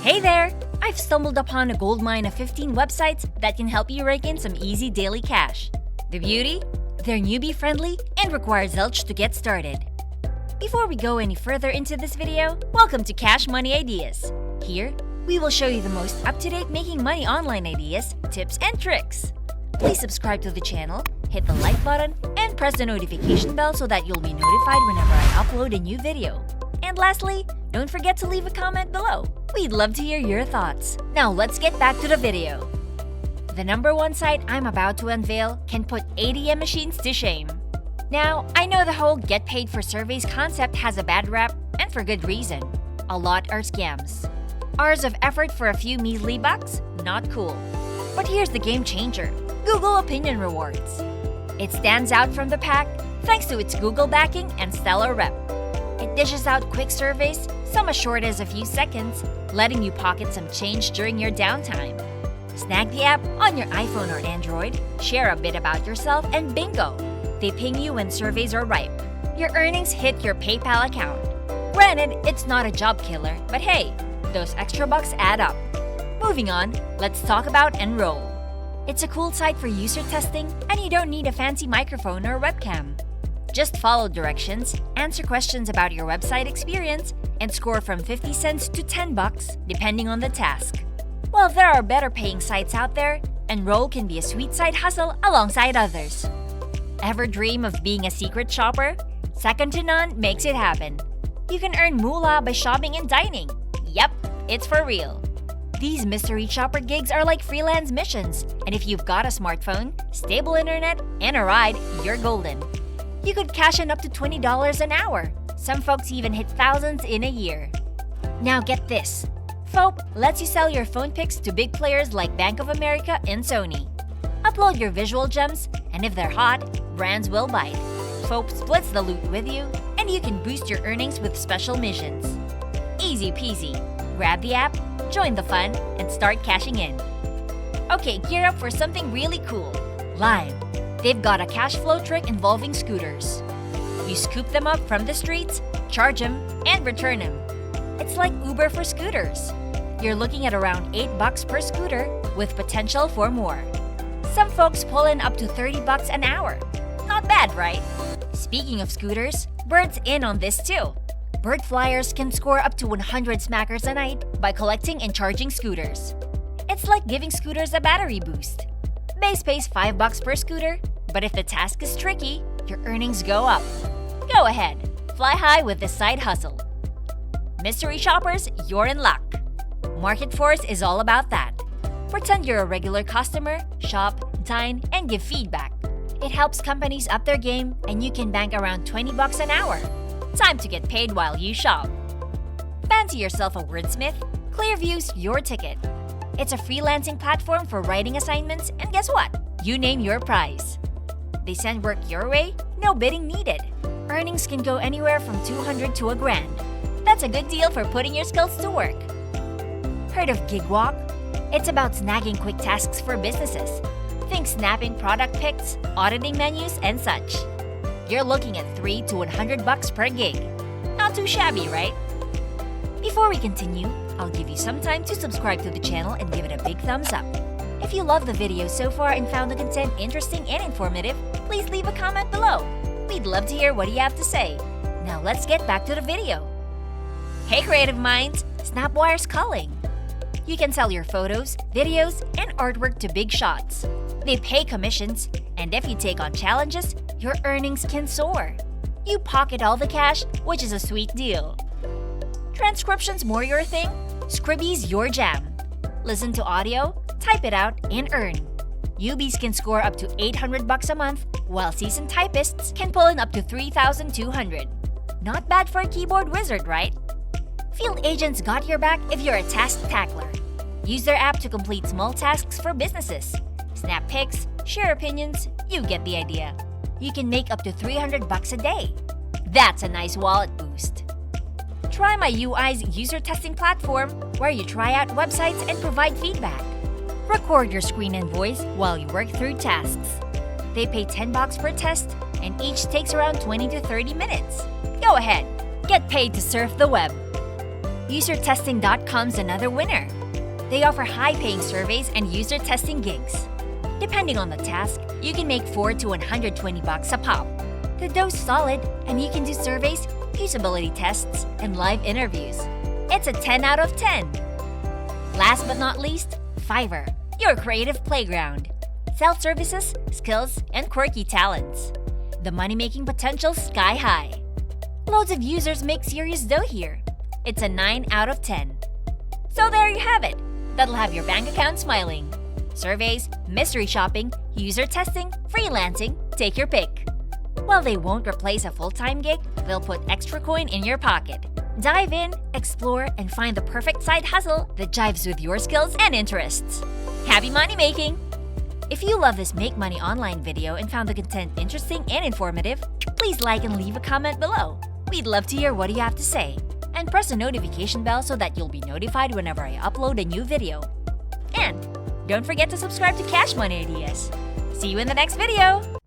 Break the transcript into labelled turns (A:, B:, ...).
A: Hey there! I've stumbled upon a goldmine of 15 websites that can help you rake in some easy daily cash. The beauty? They're newbie-friendly and require zilch to get started. Before we go any further into this video, welcome to Cash Money Ideas. Here, we will show you the most up-to-date making money online ideas, tips, and tricks. Please subscribe to the channel, hit the like button, and press the notification bell so that you'll be notified whenever I upload a new video. And lastly, don't forget to leave a comment below. We'd love to hear your thoughts. Now let's get back to the video. The number one site I'm about to unveil can put ATM machines to shame. Now, I know the whole get paid for surveys concept has a bad rap, and for good reason. A lot are scams. Hours of effort for a few measly bucks? Not cool. But here's the game changer: Google Opinion Rewards. It stands out from the pack thanks to its Google backing and stellar rep. It dishes out quick surveys, some as short as a few seconds, letting you pocket some change during your downtime. Snag the app on your iPhone or Android, share a bit about yourself, and bingo! They ping you when surveys are ripe. Your earnings hit your PayPal account. Granted, it's not a job killer, but hey, those extra bucks add up. Moving on, let's talk about Enroll. It's a cool site for user testing, and you don't need a fancy microphone or webcam. Just follow directions, answer questions about your website experience, and score from 50 cents to 10 bucks, depending on the task. While there are better paying sites out there, Enroll can be a sweet side hustle alongside others. Ever dream of being a secret shopper? Second to none makes it happen. You can earn moolah by shopping and dining. Yep, it's for real. These mystery shopper gigs are like freelance missions, and if you've got a smartphone, stable internet, and a ride, you're golden. You could cash in up to $20 an hour. Some folks even hit thousands in a year. Now get this. FOAP lets you sell your phone pics to big players like Bank of America and Sony. Upload your visual gems, and if they're hot, brands will bite. FOAP splits the loot with you, and you can boost your earnings with special missions. Easy peasy. Grab the app, join the fun, and start cashing in. Okay, gear up for something really cool. Lime. They've got a cash flow trick involving scooters. You scoop them up from the streets, charge them, and return them. It's like Uber for scooters. You're looking at around 8 bucks per scooter, with potential for more. Some folks pull in up to 30 bucks an hour. Not bad, right? Speaking of scooters, Bird's in on this too. Bird flyers can score up to 100 smackers a night by collecting and charging scooters. It's like giving scooters a battery boost. Base pays 5 bucks per scooter, but if the task is tricky, your earnings go up. Go ahead, fly high with this side hustle. Mystery shoppers, you're in luck. Market Force is all about that. Pretend you're a regular customer, shop, dine, and give feedback. It helps companies up their game, and you can bank around 20 bucks an hour. Time to get paid while you shop. Fancy yourself a wordsmith? Clearview's your ticket. It's a freelancing platform for writing assignments, and guess what? You name your prize. They send work your way, no bidding needed. Earnings can go anywhere from $200 to $1,000. That's a good deal for putting your skills to work. Heard of Gigwalk? It's about snagging quick tasks for businesses. Think snapping product pics, auditing menus, and such. You're looking at 3 to 100 bucks per gig. Not too shabby, right? Before we continue, I'll give you some time to subscribe to the channel and give it a big thumbs up. If you loved the video so far and found the content interesting and informative, please leave a comment below. We'd love to hear what you have to say. Now let's get back to the video. Hey creative minds, Snapwire's calling. You can sell your photos, videos, and artwork to big shots. They pay commissions, and if you take on challenges, your earnings can soar. You pocket all the cash, which is a sweet deal. Transcription's more your thing? Scribbie's your jam. Listen to audio, type it out, and earn. Newbies can score up to 800 bucks a month, while seasoned typists can pull in up to 3,200. Not bad for a keyboard wizard, right? Field agents got your back if you're a task tackler. Use their app to complete small tasks for businesses. Snap pics, share opinions, you get the idea. You can make up to 300 bucks a day. That's a nice wallet boost. Try my UI's user testing platform, where you try out websites and provide feedback. Record your screen and voice while you work through tasks. They pay $10 per test, and each takes around 20 to 30 minutes. Go ahead, get paid to surf the web. UserTesting.com's another winner. They offer high-paying surveys and user testing gigs. Depending on the task, you can make $4 to $120 a pop. The dough's solid, and you can do surveys, usability tests, and live interviews. It's a 10 out of 10. Last but not least, Fiverr, your creative playground. Self-services, skills, and quirky talents. The money-making potential sky high. Loads of users make serious dough here. It's a 9 out of 10. So there you have it. That'll have your bank account smiling. Surveys, mystery shopping, user testing, freelancing, take your pick. While they won't replace a full-time gig, they'll put extra coin in your pocket. Dive in, explore, and find the perfect side hustle that jives with your skills and interests. Happy money making! If you love this Make Money Online video and found the content interesting and informative, please like and leave a comment below. We'd love to hear what you have to say. And press the notification bell so that you'll be notified whenever I upload a new video. And don't forget to subscribe to Cash Money Ideas. See you in the next video!